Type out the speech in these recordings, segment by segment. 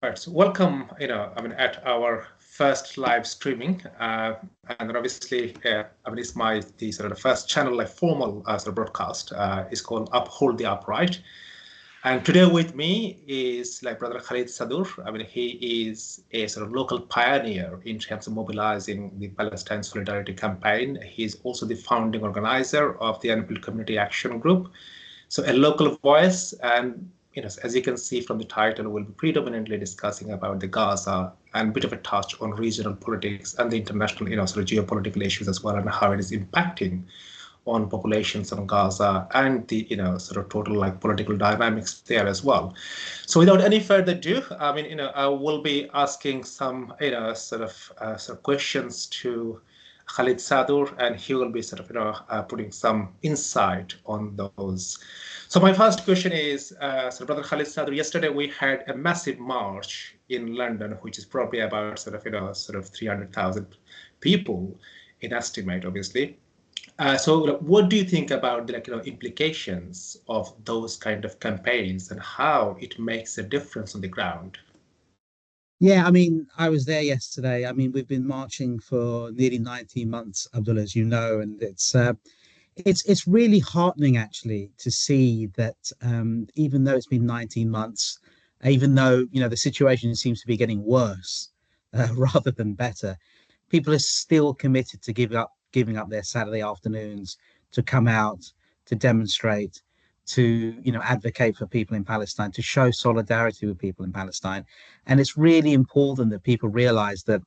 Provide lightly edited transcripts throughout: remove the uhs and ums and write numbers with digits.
Right. So welcome, at our first live streaming, and then obviously, it's the sort of the first channel, like formal sort of broadcast, is called Uphold the Upright. And today with me is like Brother Khalid Sadur. He is a sort of local pioneer in terms of mobilizing the Palestine Solidarity Campaign. He's also the founding organizer of the Unbuilt Community Action Group. So a local voice, and as you can see from the title, we'll be predominantly discussing about the Gaza and a bit of a touch on regional politics and the international, sort of geopolitical issues as well, and how it is impacting on populations of Gaza and the sort of total like political dynamics there as well. So without any further ado, I will be asking some sort of questions to Khalid Sadur, and he will be sort of putting some insight on those. So my first question is, so Brother Khalid Sadur, yesterday we had a massive march in London, which is probably about sort of 300,000 people in estimate, obviously. So what do you think about the implications of those kind of campaigns and how it makes a difference on the ground? Yeah, I mean, I was there yesterday. I mean, we've been marching for nearly 19 months, Abdullah, as you know, and it's really heartening actually to see that even though it's been 19 months, even though the situation seems to be getting worse rather than better, people are still committed to giving up their Saturday afternoons to come out to demonstrate, to advocate for people in Palestine, to show solidarity with people in Palestine. And it's really important that people realize that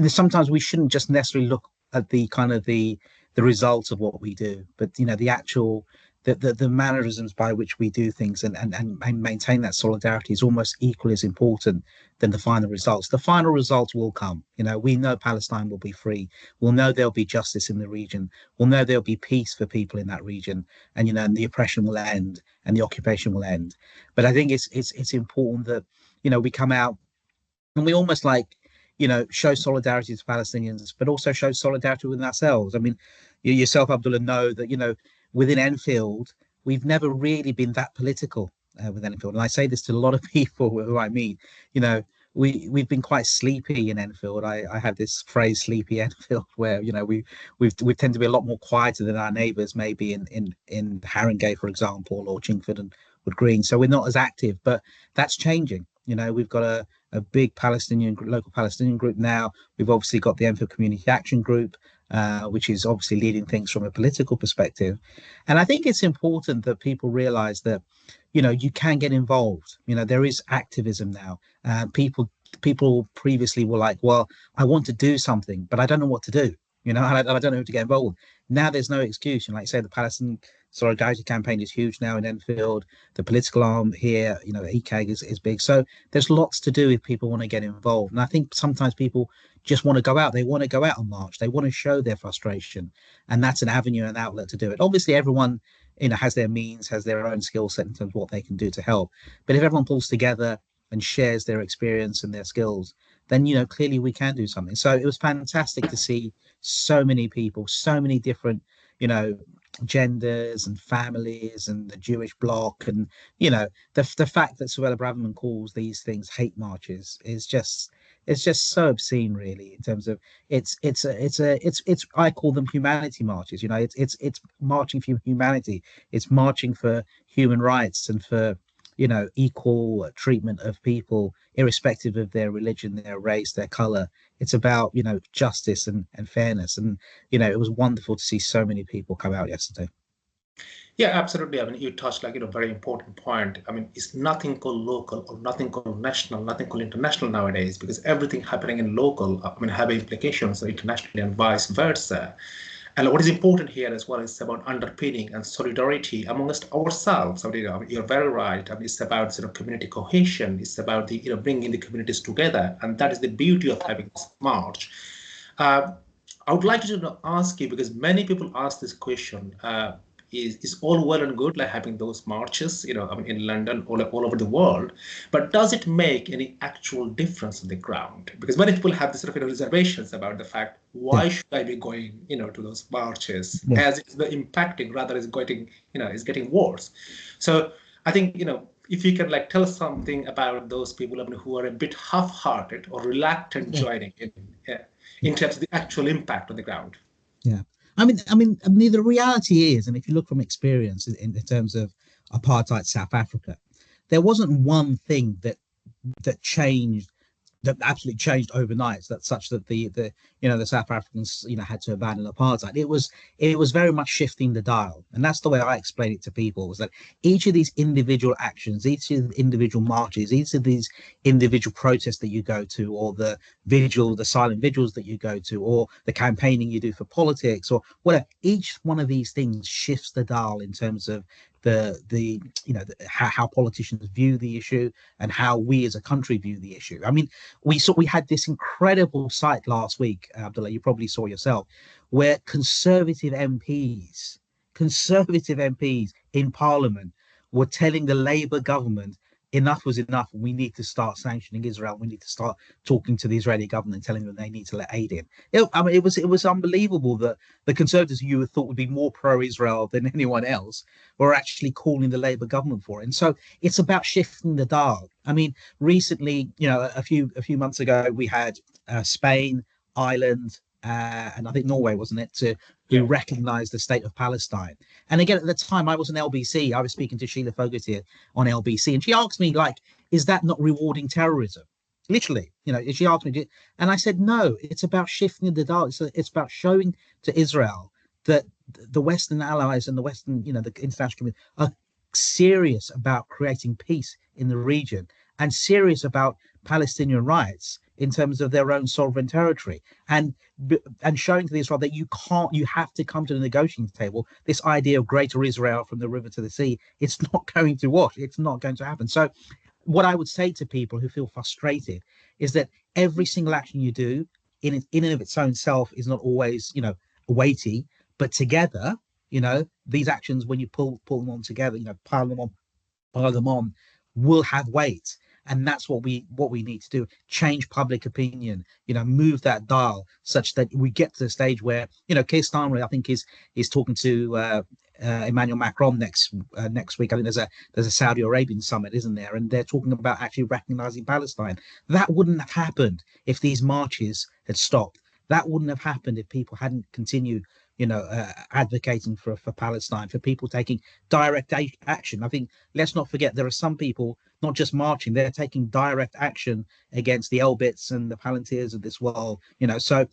sometimes we shouldn't just necessarily look at the kind of the results of what we do, but the actual the mannerisms by which we do things, and maintain that solidarity is almost equally as important than the final results. The final results will come. We know Palestine will be free. We'll know there'll be justice in the region. We'll know there'll be peace for people in that region, and the oppression will end and the occupation will end. But I think it's important that we come out and we almost show solidarity to Palestinians, but also show solidarity within ourselves. I mean, you yourself, Abdullah, know that within Enfield we've never really been that political with Enfield, and I say this to a lot of people who I meet. You know, we've been quite sleepy in Enfield. I have this phrase, "sleepy Enfield," where we tend to be a lot more quieter than our neighbours, maybe in Haringey, for example, or Chingford and Wood Green. So we're not as active, but that's changing. We've got a big local Palestinian group now. We've obviously got the Enfield Community Action Group, which is obviously leading things from a political perspective. And I think it's important that people realize that, you can get involved. There is activism now. People previously were like, well, I want to do something, but I don't know what to do. I don't know who to get involved with. Now there's no excuse. And like I say, the Palestinian Solidarity Campaign is huge now in Enfield. The political arm here, ECAG is big. So there's lots to do if people want to get involved. And I think sometimes people just want to go out. They want to go out on march. They want to show their frustration. And that's an avenue and outlet to do it. Obviously, everyone, has their means, has their own skill set in terms of what they can do to help. But if everyone pulls together and shares their experience and their skills, then, clearly we can do something. So it was fantastic to see so many people, so many different, genders and families and the Jewish bloc, and the fact that Suella Braverman calls these things hate marches is just so obscene, really. In terms of it's I call them humanity marches. It's marching for humanity. It's marching for human rights and for equal treatment of people, irrespective of their religion, their race, their color. It's about, justice and fairness. And, it was wonderful to see so many people come out yesterday. Yeah, absolutely. You touched very important point. It's nothing called local or nothing called national, nothing called international nowadays, because everything happening in local, have implications internationally and vice versa. And what is important here as well is about underpinning and solidarity amongst ourselves. You're very right. It's about sort of community cohesion. It's about the bringing the communities together, and that is the beauty of having this march. Uh, I would like to ask you, because many people ask this question. Is all well and good, like having those marches, in London or like all over the world, but does it make any actual difference on the ground? Because many people have this sort of reservations about the fact, Yeah, why should I be going, to those marches, yeah, as it's impacting rather is getting, is getting worse. So I think, if you can like tell us something about those people, I mean, who are a bit half-hearted or reluctant Yeah, joining in yeah, terms of the actual impact on the ground. yeah. I mean, the reality is, and if you look from experience in terms of apartheid South Africa, there wasn't one thing that changed that absolutely changed overnight. So that's such that the South Africans had to abandon apartheid. It was very much shifting the dial, and that's the way I explain it to people. Was that each of these individual actions, each of the individual marches, each of these individual protests that you go to, or the silent vigils that you go to, or the campaigning you do for politics, or whatever. Each one of these things shifts the dial in terms of how politicians view the issue and how we as a country view the issue. I mean, we had this incredible sight last week, Abdullah. You probably saw yourself, where conservative MPs in Parliament were telling the Labour government enough was enough. We need to start sanctioning Israel. We need to start talking to the Israeli government, telling them they need to let aid in. It was unbelievable that the Conservatives, you would thought would be more pro-Israel than anyone else, were actually calling the Labour government for it. And so it's about shifting the dial. I mean, recently, a few months ago, we had Spain, Ireland, and I think Norway, wasn't it, who Yeah. recognised the state of Palestine. And again, at the time, I was on LBC. I was speaking to Sheila Fogarty on LBC, and she asked me, like, "Is that not rewarding terrorism?" Literally, she asked me, and I said, "No. It's about shifting the dial. It's about showing to Israel that the Western allies and the Western, the international community are serious about creating peace in the region and serious about Palestinian rights in terms of their own sovereign territory, and showing to Israel that you have to come to the negotiating table. This idea of greater Israel from the river to the sea, it's not going to wash. It's not going to happen." So what I would say to people who feel frustrated is that every single action you do in and of its own self is not always, weighty, but together, these actions, when you pull them on together, pile them on, will have weight. And that's what we need to do: change public opinion, move that dial such that we get to the stage where, Keir Starmer, I think, is talking to Emmanuel Macron next week. I think there's a Saudi Arabian summit, isn't there? And they're talking about actually recognizing Palestine. That wouldn't have happened if these marches had stopped. That wouldn't have happened if people hadn't continued, advocating for Palestine, for people taking direct action. I think, let's not forget, there are some people not just marching; they're taking direct action against the Elbits and the Palantirs of this world. So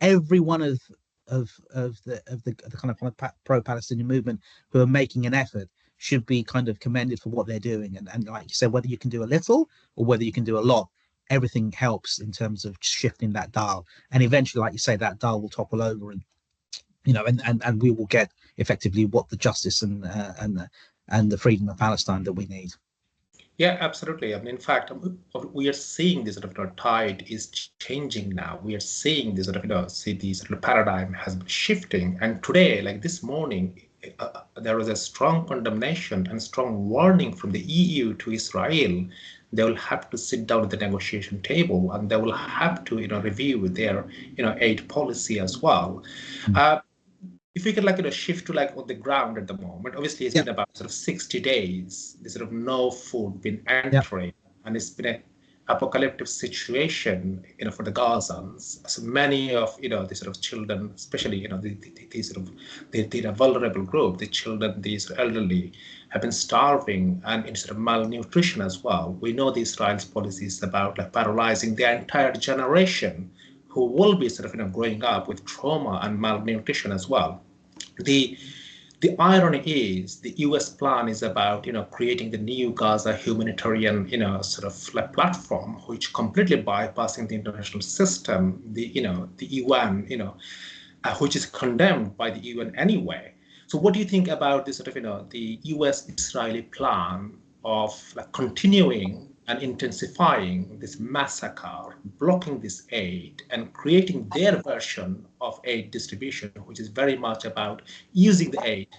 every one of the kind of pro-Palestinian movement who are making an effort should be kind of commended for what they're doing. And like you said, whether you can do a little or whether you can do a lot, everything helps in terms of shifting that dial. And eventually, like you say, that dial will topple over, and we will get effectively what the justice and the freedom of Palestine that we need. Yeah, absolutely. I mean, in fact, we are seeing this sort of tide is changing now. We are seeing this sort of see the sort of paradigm has been shifting. And today, like this morning, there was a strong condemnation and strong warning from the EU to Israel. They will have to sit down at the negotiation table, and they will have to review their aid policy as well. Mm. If we could shift to on the ground at the moment, obviously it's Yeah, been about sort of 60 days, this sort of no food been yeah, entering, and it's been an apocalyptic situation, for the Gazans. So many of, the sort of children, especially, the sort of the vulnerable group, the children, these elderly, have been starving and in sort of malnutrition as well. We know the Israel's policies about paralyzing their entire generation who will be sort of growing up with trauma and malnutrition as well. The the irony is the US plan is about creating the new Gaza humanitarian sort of platform, which completely bypassing the international system, the UN, which is condemned by the UN anyway. So what do you think about this sort of the US Israeli plan of continuing and intensifying this massacre, blocking this aid, and creating their version of aid distribution, which is very much about using the aid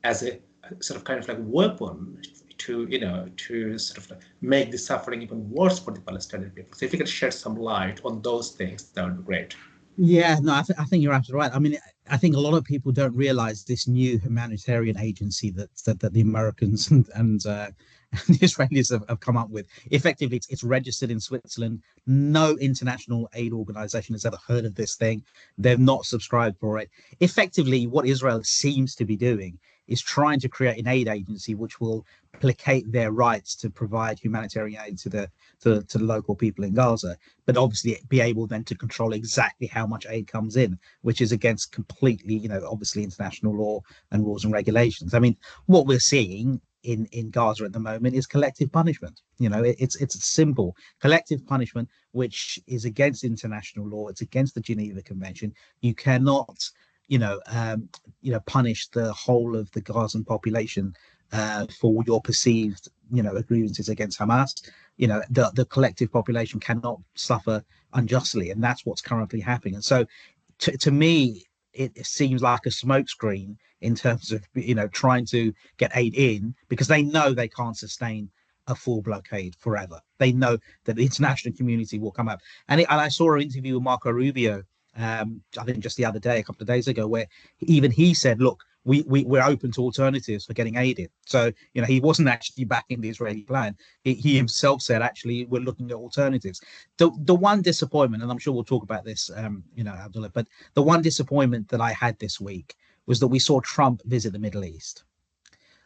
as a sort of kind of weapon to sort of make the suffering even worse for the Palestinian people. So if you could shed some light on those things, that would be great. yeah. No, I think you're absolutely right. I mean, I think a lot of people don't realize this new humanitarian agency that the Americans the Israelis have come up with. Effectively, it's registered in Switzerland. No international aid organization has ever heard of this thing. They've not subscribed for it. Effectively, what Israel seems to be doing is trying to create an aid agency which will placate their rights to provide humanitarian aid to the local people in Gaza, but obviously be able then to control exactly how much aid comes in, which is against completely, obviously international law and rules and regulations. I mean, what we're seeing in Gaza at the moment is collective punishment. It's simple collective punishment, which is against international law. It's against the Geneva Convention. You cannot, punish the whole of the Gazan population for your perceived, grievances against Hamas. The collective population cannot suffer unjustly, and that's what's currently happening. And so, to me, it seems like a smokescreen in terms of trying to get aid in, because they know they can't sustain a full blockade forever. They know that the international community will come up. And I saw an interview with Marco Rubio, I think just the other day, a couple of days ago, where even he said, "Look, we're open to alternatives for getting aid in." So he wasn't actually backing the Israeli plan. He himself said, "Actually, we're looking at alternatives." The one disappointment, and I'm sure we'll talk about this, Abdullah, but the one disappointment that I had this week was that we saw Trump visit the Middle East.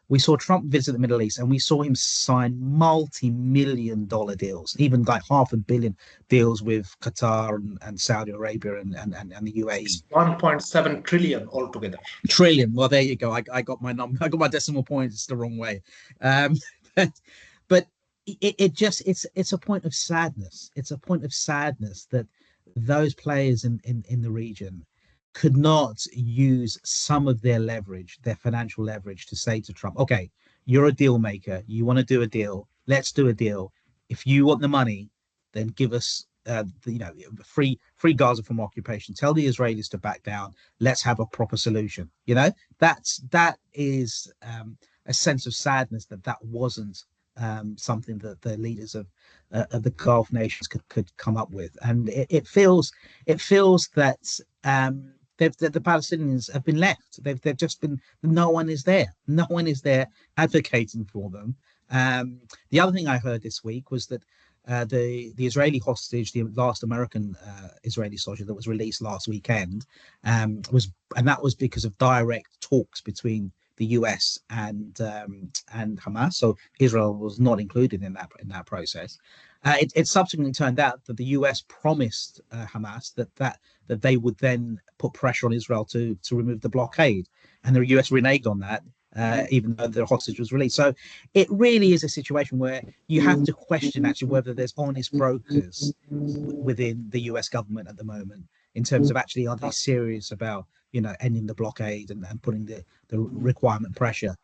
We saw Trump visit the Middle East, and we saw him sign multi-million-dollar deals, even like $500 million deals with Qatar and Saudi Arabia and the UAE. 1.7 trillion altogether. Trillion. Well, there you go. I got my number. I got my decimal points the wrong way. But it's a point of sadness. It's a point of sadness that those players in the region could not use some of their leverage, their financial leverage, to say to Trump, "Okay, you're a deal maker. You want to do a deal. Let's do a deal. If you want the money, then give us, free Gaza from occupation. Tell the Israelis to back down. Let's have a proper solution." That is a sense of sadness that wasn't something that the leaders of the Gulf nations could come up with, and it feels that the Palestinians have been left. They've just been. No one is there. No one is there advocating for them. The other thing I heard this week was that the Israeli hostage, the last American Israeli soldier that was released last weekend, that was because of direct talks between the US and Hamas. So Israel was not included in that process. It subsequently turned out that the US promised Hamas that they would then put pressure on Israel to remove the blockade, and the US reneged on that, even though the hostage was released. So it really is a situation where you have to question actually whether there's honest brokers within the US government at the moment, in terms of actually, are they serious about ending the blockade and putting the required pressure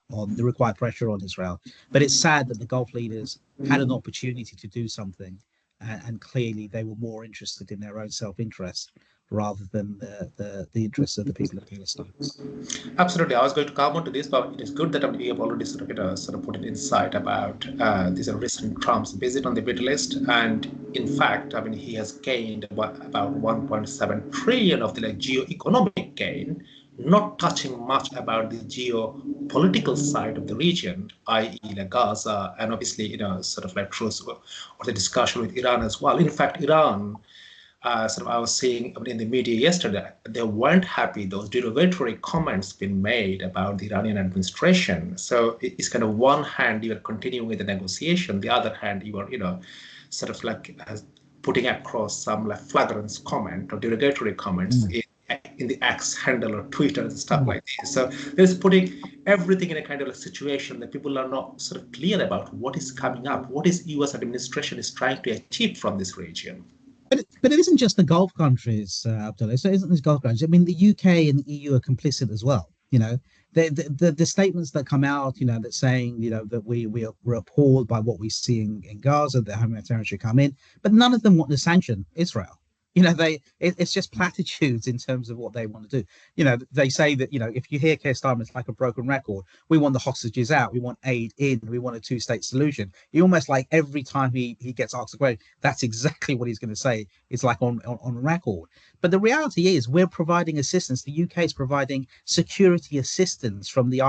on Israel. But it's sad that the Gulf leaders had an opportunity to do something, and clearly they were more interested in their own self-interest rather than the interests of the people of Palestine. Absolutely, I was going to come on to this, but it is good that we have already sort of put an insight about this recent Trump's visit on the Middle East, and in fact, he has gained about 1.7 trillion of the geo-economic gain, not touching much about the geopolitical side of the region, i.e., Gaza, and obviously, truce or the discussion with Iran as well. In fact, Iran. I was seeing in the media yesterday, they weren't happy, those derogatory comments been made about the Iranian administration. So it's kind of one hand you are continuing with the negotiation, the other hand you are, putting across some flagrant comment or derogatory comments in the X handle or Twitter and stuff like this. So there's putting everything in a kind of a situation that people are not sort of clear about what is coming up, what is U.S. administration is trying to achieve from this region. But it isn't just the Gulf countries, Abdullah. So it isn't just Gulf countries. I mean, the UK and the EU are complicit as well. The statements that come out, that saying, that we're appalled by what we see in Gaza, that humanitarian should come in, but none of them want to sanction Israel. It's just platitudes in terms of what they want to do. They say that, if you hear Keir Starmer, it's like a broken record. We want the hostages out. We want aid in. We want a two-state solution. He almost like every time he gets asked a question, that's exactly what he's going to say. It's like on record. But the reality is we're providing assistance. The UK is providing security assistance from the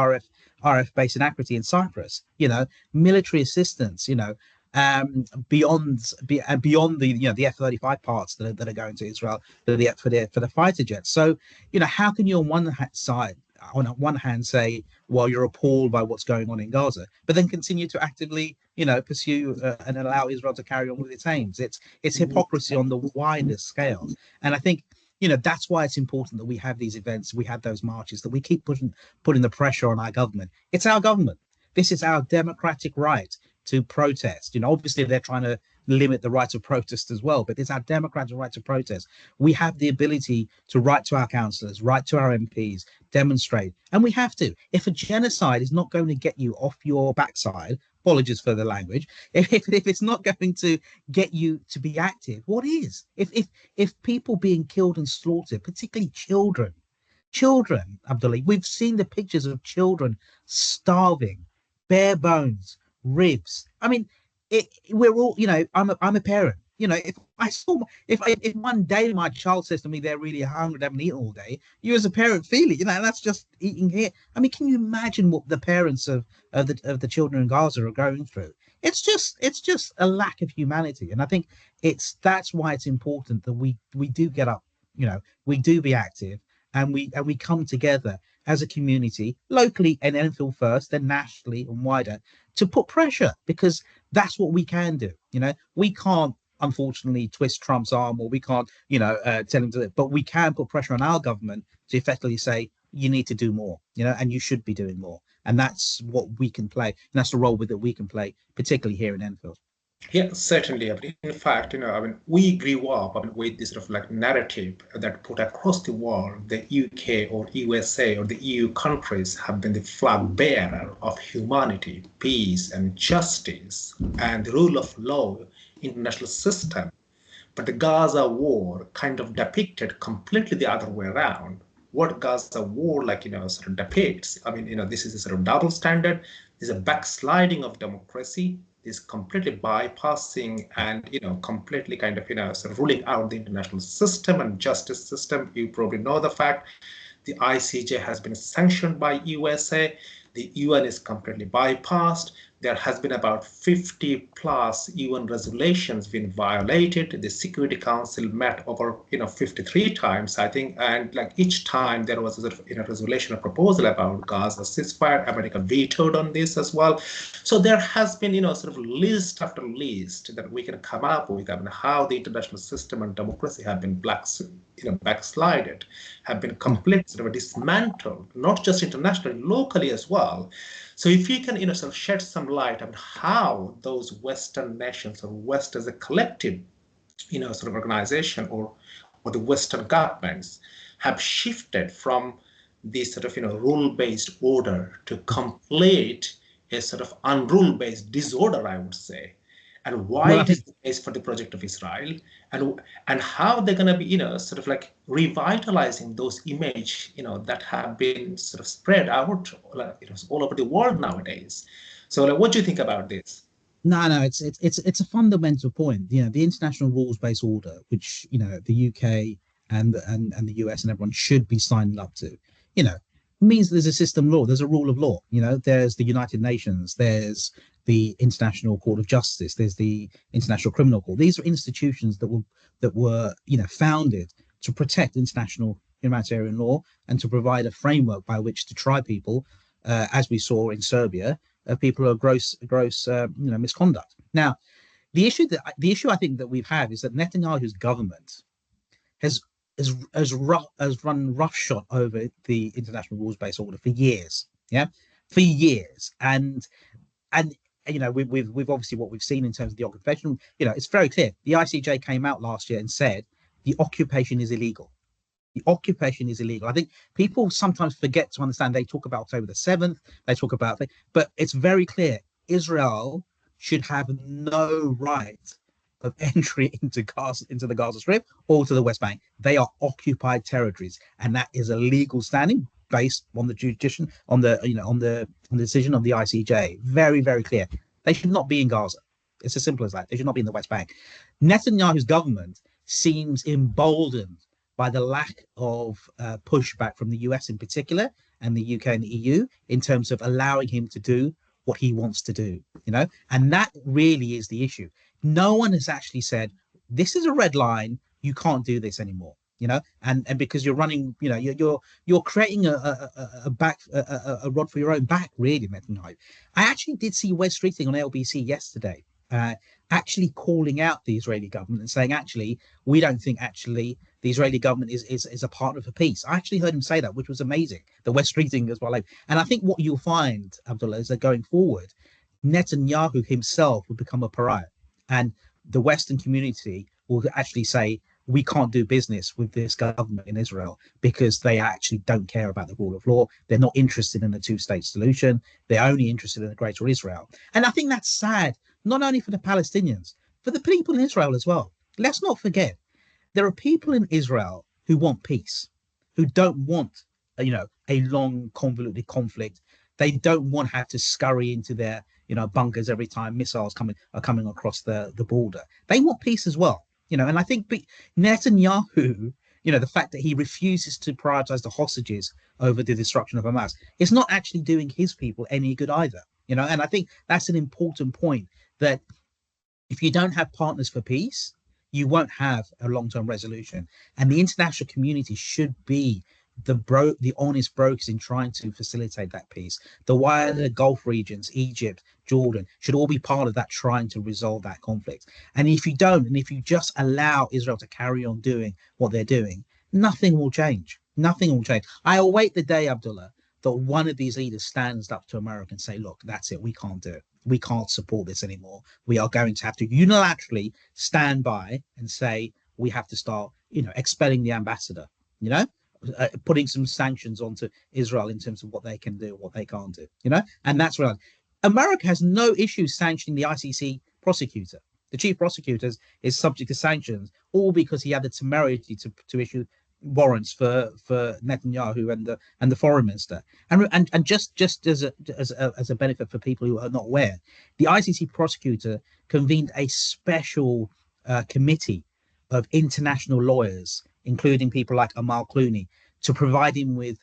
RF base in Akriti in Cyprus, military assistance, beyond the the F-35 parts that are going to Israel for the fighter jets. So how can you on one hand say, well, you're appalled by what's going on in Gaza, but then continue to actively pursue and allow Israel to carry on with its aims? It's hypocrisy on the widest scale, and I think that's why it's important that we have these events, we have those marches, that we keep putting the pressure on our government. It's our government. This is our democratic right to protest. Obviously they're trying to limit the right of protest as well, but it's our democratic right to protest. We have the ability to write to our councillors, write to our MPs, demonstrate, and we have to. If a genocide is not going to get you off your backside, apologies for the language, if it's not going to get you to be active, what is? If people being killed and slaughtered, particularly children, Abdullah, we've seen the pictures of children starving, bare bones, ribs. I mean, we're all, I'm a parent. If one day my child says to me they're really hungry, they haven't eaten all day, you as a parent feel it. And that's just eating here. I mean, can you imagine what the parents of the children in Gaza are going through? It's just a lack of humanity, and I think that's why it's important that we do get up, we do be active, and we come together as a community, locally and Enfield first, then nationally and wider, to put pressure, because that's what we can do. We can't, unfortunately, twist Trump's arm, or we can't, tell him to, but we can put pressure on our government to effectively say, you need to do more, and you should be doing more. And that's what we can play. And that's the role that we can play, particularly here in Enfield. Yeah, certainly. In fact, we grew up with this sort of like narrative that put across the world, the UK or USA or the EU countries have been the flag bearer of humanity, peace and justice and the rule of law, international system. But the Gaza war kind of depicted completely the other way around. What Gaza war sort of depicts, this is a sort of double standard. There's a backsliding of democracy, is completely bypassing and completely kind of sort of ruling out the international system and justice system. You probably know the fact the ICJ has been sanctioned by USA. The UN is completely bypassed. There has been about 50 plus UN resolutions been violated. The Security Council met over 53 times, I think, and like each time there was a sort of resolution, a proposal about Gaza ceasefire. America vetoed on this as well. So there has been sort of list after list that we can come up with how the international system and democracy have been backslided, have been completely sort of dismantled, not just internationally, locally as well. So if you can sort of shed some light on how those Western nations or West as a collective sort of organization or the Western governments have shifted from this sort of rule-based order to complete a sort of unrule-based disorder, I would say, and why it is the case for the project of Israel, and how they're going to be sort of like revitalizing those image that have been sort of spread out all over the world nowadays. So like, what do you think about this? No, it's a fundamental point. The international rules-based order, which the UK and the US and everyone should be signing up to, means there's a system law, there's a rule of law. There's the United Nations, there's the International Court of Justice, there's the International Criminal Court. These are institutions that were founded to protect international humanitarian law and to provide a framework by which to try people, as we saw in Serbia, people who are gross misconduct. Now, the issue I think that we've had is that Netanyahu's government has run roughshod over the international rules-based order for years. For years, and we've obviously what we've seen in terms of the occupation. It's very clear. The ICJ came out last year and said the occupation is illegal. The occupation is illegal. I think people sometimes forget to understand. They talk about October the 7th. They talk about, but it's very clear. Israel should have no right of entry into the Gaza Strip or to the West Bank. They are occupied territories, and that is a legal standing based on the jurisdiction, on the decision of the ICJ. Very, very clear. They should not be in Gaza. It's as simple as that. They should not be in the West Bank. Netanyahu's government seems emboldened by the lack of pushback from the US in particular, and the UK and the EU in terms of allowing him to do what he wants to do, and that really is the issue. No one has actually said, this is a red line, you can't do this anymore. And because you're running, you're creating a rod for your own back, really, Netanyahu. I actually did see Wes Streeting on LBC yesterday, actually calling out the Israeli government and saying, actually, we don't think actually the Israeli government is a partner for peace. I actually heard him say that, which was amazing. The Wes Streeting as well. And I think what you'll find, Abdullah, is that going forward, Netanyahu himself will become a pariah, and the Western community will actually say, we can't do business with this government in Israel because they actually don't care about the rule of law. They're not interested in a two-state solution. They're only interested in a greater Israel. And I think that's sad, not only for the Palestinians, for the people in Israel as well. Let's not forget, there are people in Israel who want peace, who don't want, a long convoluted conflict. They don't want to have to scurry into their, bunkers every time missiles are coming across the border. They want peace as well. And I think Netanyahu, the fact that he refuses to prioritize the hostages over the destruction of Hamas is not actually doing his people any good either. And I think that's an important point, that if you don't have partners for peace, you won't have a long-term resolution. And the international community should be the honest brokers in trying to facilitate that peace. The wider Gulf regions, Egypt, Jordan, should all be part of that, trying to resolve that conflict. And if you don't, and if you just allow Israel to carry on doing what they're doing, nothing will change. Nothing will change. I await the day, Abdullah, that one of these leaders stands up to America and say, look, that's it. We can't do it. We can't support this anymore. We are going to have to unilaterally stand by and say, we have to start, expelling the ambassador, putting some sanctions onto Israel in terms of what they can do, what they can't do, and that's right. America has no issue sanctioning the ICC prosecutor. The chief prosecutor is subject to sanctions, all because he had the temerity to issue warrants for Netanyahu and the foreign minister. And just as a benefit for people who are not aware, the ICC prosecutor convened a special committee of international lawyers, including people like Amal Clooney, to provide him with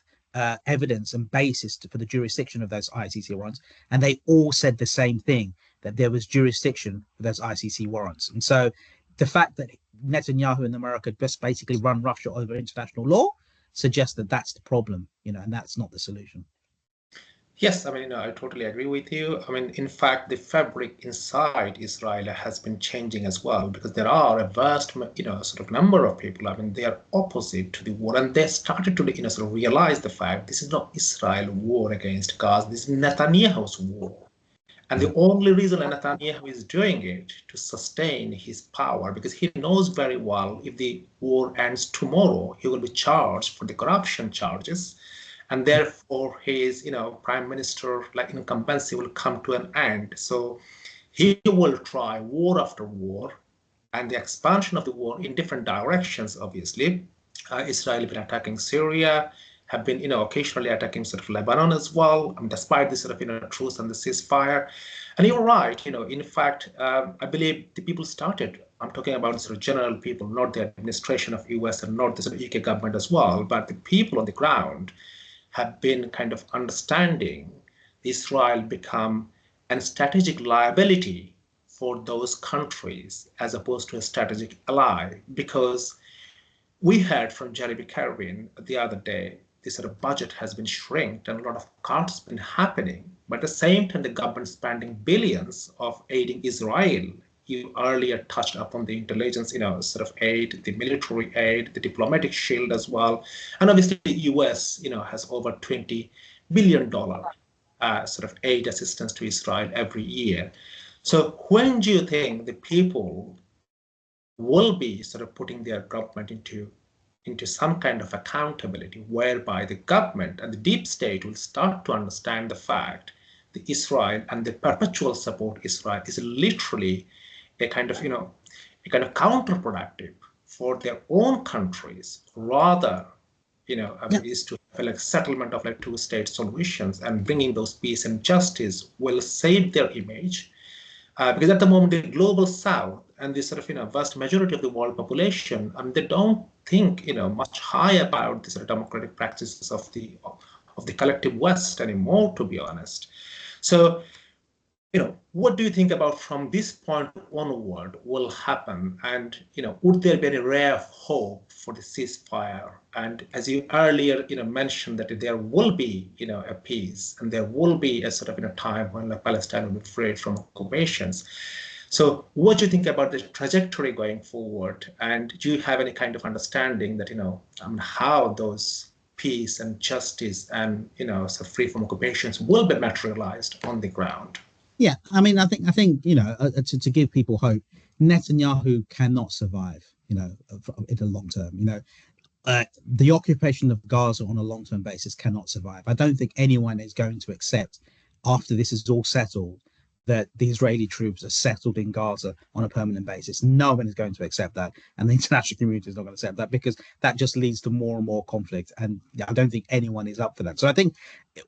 evidence and basis for the jurisdiction of those ICC warrants. And they all said the same thing, that there was jurisdiction for those ICC warrants. And so the fact that Netanyahu and America just basically run roughshod over international law suggests that that's the problem, and that's not the solution. Yes, I totally agree with you. In fact, the fabric inside Israel has been changing as well, because there are a vast, sort of number of people. They are opposite to the war, and they started to, sort of realize the fact this is not Israel war against Gaza. This is Netanyahu's war. And the only reason Netanyahu is doing it to sustain his power, because he knows very well if the war ends tomorrow, he will be charged for the corruption charges. And therefore, his, prime minister, incumbency will come to an end. So he will try war after war, and the expansion of the war in different directions, obviously. Israel has been attacking Syria, have been, occasionally attacking sort of Lebanon as well, despite this sort of, truce and the ceasefire. And you're right, in fact, I believe the people started, I'm talking about sort of general people, not the administration of US and not the sort of UK government as well, but the people on the ground have been kind of understanding Israel become a strategic liability for those countries as opposed to a strategic ally. Because we heard from Jeremy Corbyn the other day, this sort of budget has been shrinked and a lot of cuts have been happening. But at the same time, the government spending billions of aiding Israel. You earlier touched upon the intelligence, sort of aid, the military aid, the diplomatic shield as well. And obviously the US, has over $20 billion sort of aid assistance to Israel every year. So when do you think the people will be sort of putting their government into some kind of accountability, whereby the government and the deep state will start to understand the fact that Israel and the perpetual support Israel is literally a kind of counterproductive for their own countries, rather, is to have like settlement of like two-state solutions, and bringing those peace and justice will save their image. Because at the moment, the global south and the sort of, vast majority of the world population, they don't think, much high about the sort of democratic practices of of the collective West anymore, to be honest. So, what do you think about from this point onward will happen? And, would there be any ray of hope for the ceasefire? And as you earlier, mentioned that there will be, a peace and there will be a sort of, time when Palestine will be freed from occupations. So what do you think about the trajectory going forward? And do you have any kind of understanding that, how those peace and justice and, so free from occupations will be materialized on the ground? Yeah, I mean, I think to give people hope, Netanyahu cannot survive, in the long term. The occupation of Gaza on a long-term basis cannot survive. I don't think anyone is going to accept, after this is all settled, that the Israeli troops are settled in Gaza on a permanent basis. No one is going to accept that, and the international community is not going to accept that, because that just leads to more and more conflict. And I don't think anyone is up for that. So I think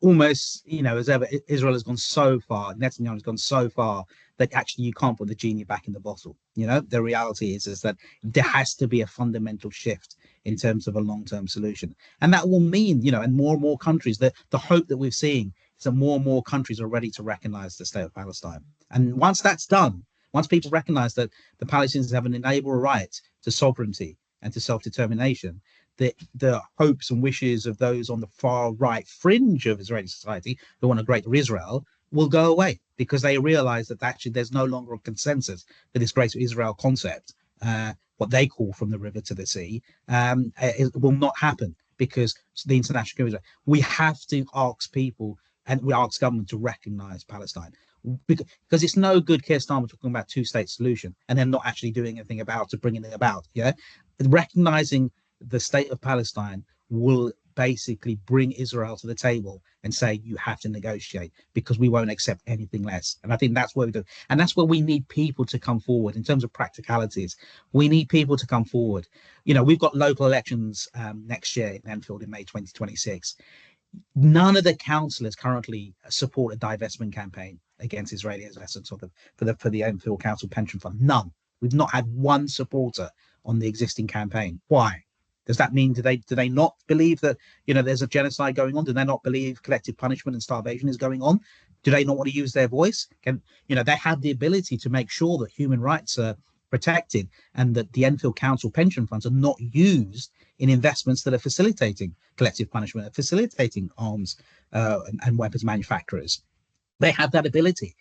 almost, as ever, Israel has gone so far, Netanyahu has gone so far that actually you can't put the genie back in the bottle. The reality is that there has to be a fundamental shift in terms of a long-term solution, and that will mean, and more countries, that the hope that we're seeing is that more and more countries are ready to recognize the state of Palestine. And once that's done, once people recognize that the Palestinians have an inalienable right to sovereignty and to self-determination, the hopes and wishes of those on the far right fringe of Israeli society who want a greater Israel will go away, because they realize that actually there's no longer a consensus for this greater Israel concept, what they call from the river to the sea. It will not happen, because the international community, we have to ask people, and we ask government to recognize Palestine, because it's no good Keir Starmer talking about two-state solution and then not actually doing anything about it, bringing it about. Recognizing the state of Palestine will basically bring Israel to the table and say, you have to negotiate, because we won't accept anything less. And I think that's what we do. And that's where we need people to come forward in terms of practicalities. We need people to come forward. We've got local elections next year in Enfield in May 2026. None of the councillors currently support a divestment campaign against Israeli investments for the Enfield Council Pension Fund. None. We've not had one supporter on the existing campaign. Why? Does that mean do they not believe that there's a genocide going on? Do they not believe collective punishment and starvation is going on? Do they not want to use their voice? They have the ability to make sure that human rights are protected and that the Enfield Council pension funds are not used in investments that are facilitating collective punishment, facilitating arms and weapons manufacturers. They have that ability.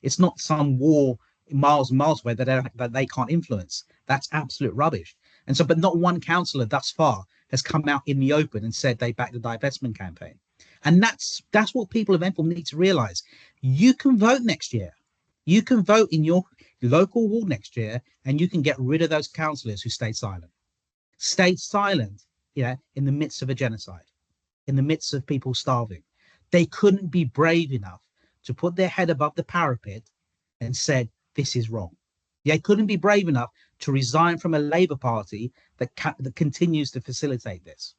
It's not some war miles and miles away that they can't influence. That's absolute rubbish. And so, but not one councillor thus far has come out in the open and said they back the divestment campaign. And that's what people of Enfield need to realise. You can vote next year. You can vote in your local ward next year, and you can get rid of those councillors who stayed silent. Stayed silent, in the midst of a genocide, in the midst of people starving. They couldn't be brave enough to put their head above the parapet and said, this is wrong. They couldn't be brave enough to resign from a Labour Party that continues to facilitate this.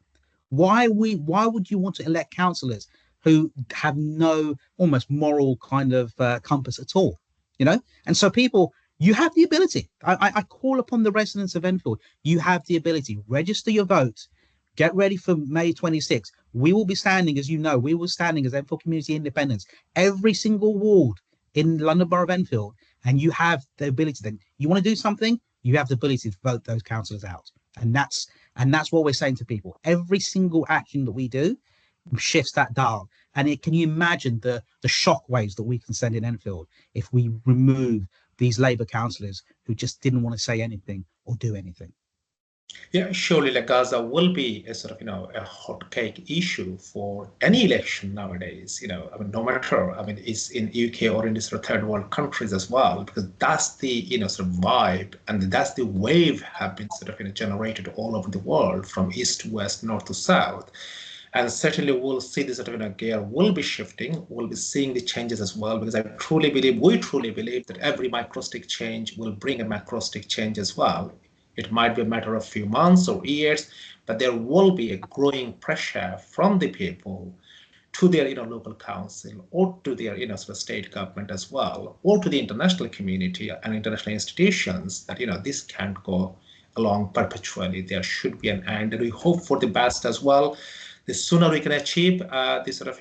Why would you want to elect councillors who have no almost moral kind of compass at all? And so people, you have the ability. I call upon the residents of Enfield. You have the ability. Register your vote. Get ready for May 26th. We will be standing, as we will standing as Enfield Community Independents, every single ward in London Borough of Enfield. And you have the ability. Then you want to do something, you have the ability to vote those councillors out. And that's what we're saying to people. Every single action that we do shifts that dial. And can you imagine the shock waves that we can send in Enfield if we remove these Labour councillors who just didn't want to say anything or do anything? Yeah, surely Gaza will be a sort of, a hot cake issue for any election nowadays, no matter, it's in UK or in these sort of third world countries as well, because that's the, sort of vibe, and that's the wave have been sort of, generated all over the world from east to west, north to south. And certainly we'll see this sort of, gear will be shifting. We'll be seeing the changes as well, because we truly believe that every microstic change will bring a macrostic change as well. It might be a matter of a few months or years, but there will be a growing pressure from the people to their local council or to their sort of state government as well, or to the international community and international institutions that this can't go along perpetually. There should be an end, and we hope for the best as well. The sooner we can achieve this sort of,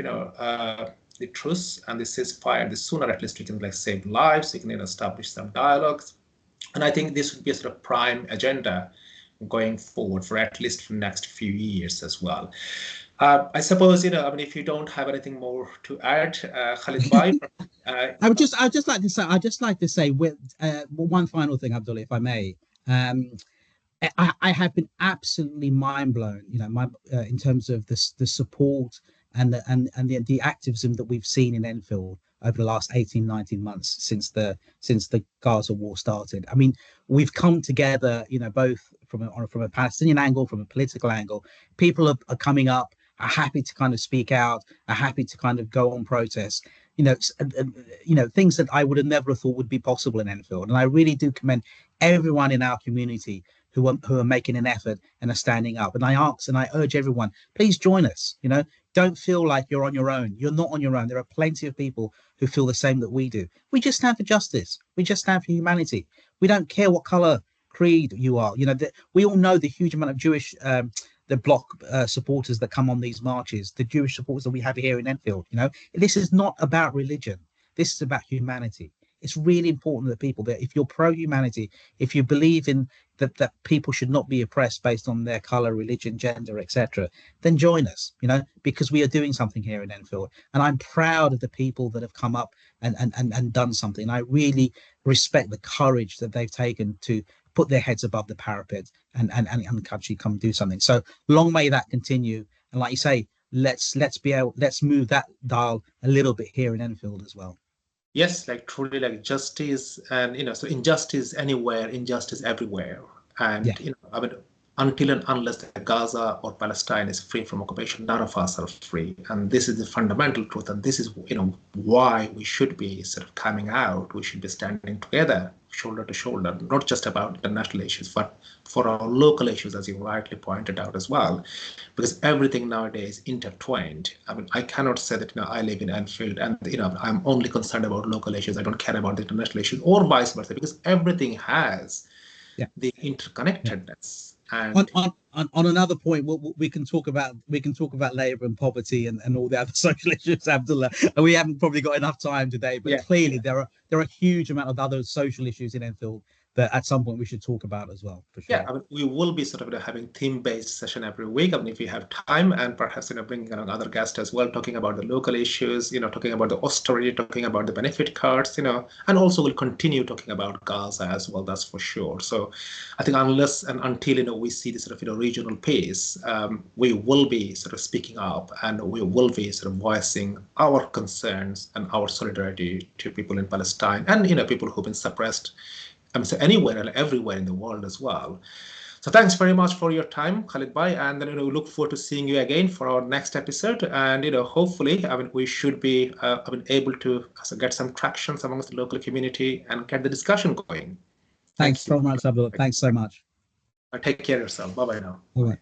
the truce and the ceasefire, the sooner at least we can like save lives, we can establish some dialogues. And I think this would be a sort of prime agenda going forward for at least the next few years as well. I suppose, if you don't have anything more to add, Khalid Bhai. I'd just like to say with one final thing, Abdullah, if I may. I have been absolutely mind blown, in terms of the support and the activism that we've seen in Enfield over the last 18, 19 months since the Gaza war started. I mean, we've come together, both from a Palestinian angle, from a political angle. People are coming up, are happy to kind of speak out, are happy to kind of go on protest. Things that I would have never thought would be possible in Enfield. And I really do commend everyone in our community who are making an effort and are standing up. And I ask and I urge everyone, please join us. Don't feel like you're on your own. You're not on your own. There are plenty of people who feel the same that we do. We just stand for justice. We just stand for humanity. We don't care what color, creed you are. We all know the huge amount of Jewish the bloc supporters that come on these marches, the Jewish supporters that we have here in Enfield. This is not about religion. This is about humanity. It's really important that if you're pro-humanity, if you believe in that people should not be oppressed based on their color, religion, gender, etc., then join us, because we are doing something here in Enfield. And I'm proud of the people that have come up and done something. I really respect the courage that they've taken to put their heads above the parapet and actually come do something. So long may that continue. And like you say, let's move that dial a little bit here in Enfield as well. Yes, like truly, like justice, and so injustice anywhere, injustice everywhere. And until and unless Gaza or Palestine is free from occupation, none of us are free. And this is the fundamental truth. And this is, why we should be sort of coming out. We should be standing together, shoulder to shoulder, not just about international issues, but for our local issues, as you rightly pointed out as well, because everything nowadays is intertwined. I mean, I cannot say that, I live in Enfield and, I'm only concerned about local issues. I don't care about the international issues, or vice versa, because everything has the interconnectedness. And on another point, we can talk about labour and poverty and all the other social issues, Abdullah. And we haven't probably got enough time today, but clearly there are a huge amount of other social issues in Enfield that at some point we should talk about as well, for sure. Yeah, I mean, we will be sort of having theme-based session every week. I mean, if we have time, and perhaps bringing along other guests as well, talking about the local issues, talking about the austerity, talking about the benefit cards, and also we'll continue talking about Gaza as well. That's for sure. So, I think unless and until we see this sort of regional pace, we will be sort of speaking up, and we will be sort of voicing our concerns and our solidarity to people in Palestine and people who've been suppressed. So anywhere and everywhere in the world as well. So thanks very much for your time, Khalid Bhai, and then we look forward to seeing you again for our next episode. And hopefully, we should be able to get some traction amongst the local community and get the discussion going. Thanks so much, Abdullah. Thanks so much. Take care of yourself. Bye bye now. All right.